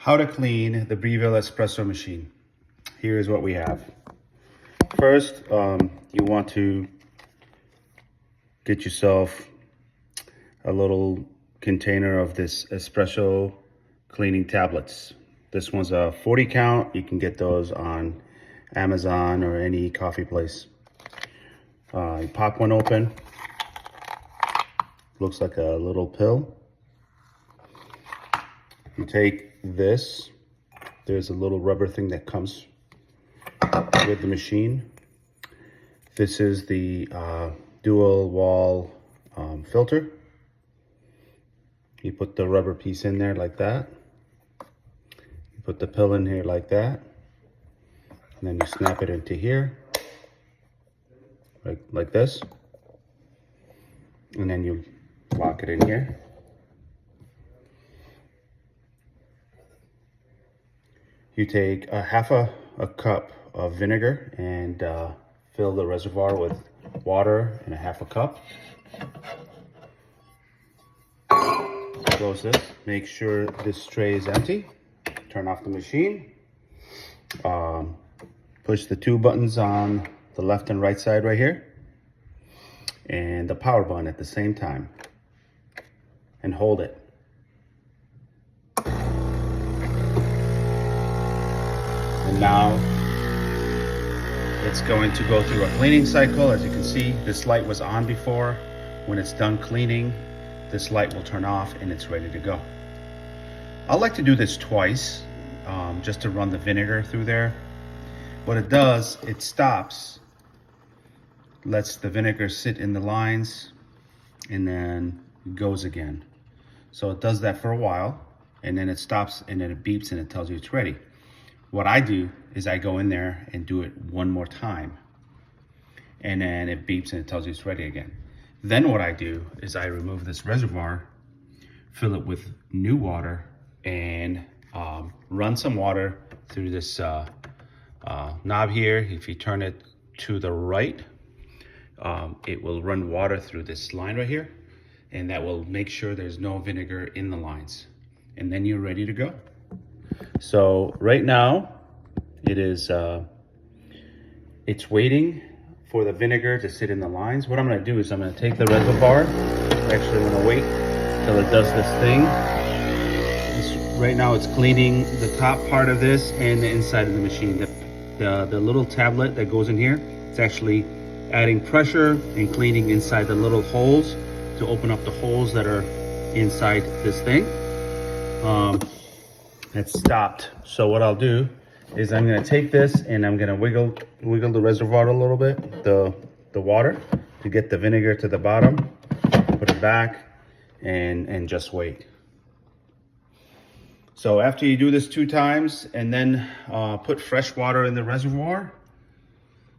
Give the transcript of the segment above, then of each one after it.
How to clean the Breville espresso machine. Here is what we have. First, you want to get yourself a little container of this espresso cleaning tablets. This one's a 40 count. You can get those on Amazon or any coffee place. You pop one open. Looks like a little pill. You take this. There's a little rubber thing that comes with the machine. This is the dual wall filter. You put the rubber piece in there like that. You put the pill in here like that. And then you snap it into here. Like this. And then you lock it in here. You take a half a cup of vinegar and fill the reservoir with water and a half a cup. Close this. Make sure this tray is empty. Turn off the machine. Push the two buttons on the left and right side right here. And the power button at the same time. And hold it. And now it's going to go through a cleaning cycle. As you can see, this light was on before. When it's done cleaning, this light will turn off and it's ready to go. I like to do this twice, just to run the vinegar through there. What it does, it stops, lets the vinegar sit in the lines, and then it goes again. So it does that for a while, and then it stops, and then it beeps and it tells you it's ready. What I do is I go in there and do it one more time. And then it beeps and it tells you it's ready again. Then what I do is I remove this reservoir, fill it with new water, and run some water through this knob here. If you turn it to the right, it will run water through this line right here. And that will make sure there's no vinegar in the lines. And then you're ready to go. So right now it is it's waiting for the vinegar to sit in the lines. What I'm going to do is I'm going to take the reservoir. Actually, I'm going to wait till it does this thing. Right now it's cleaning the top part of this and the inside of the machine. The little tablet that goes in here, it's actually adding pressure and cleaning inside the little holes to open up the holes that are inside this thing. It's stopped. So what I'll do is I'm going to take this and I'm going to wiggle the reservoir a little bit, the water, to get the vinegar to the bottom. Put it back and just wait. So after you do this 2 times and then put fresh water in the reservoir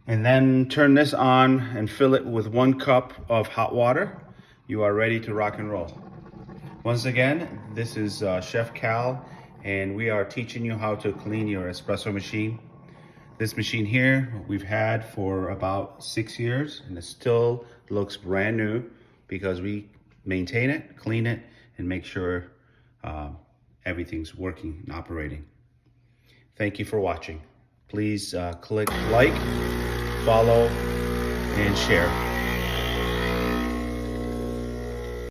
and then turn this on and fill it with 1 cup of hot water, you are ready to rock and roll. Once again, this is Chef Cal, and we are teaching you how to clean your espresso machine. This machine here we've had for about 6 years, and it still looks brand new because we maintain it, clean it, and make sure everything's working and operating. Thank you for watching. Please click like, follow, and share.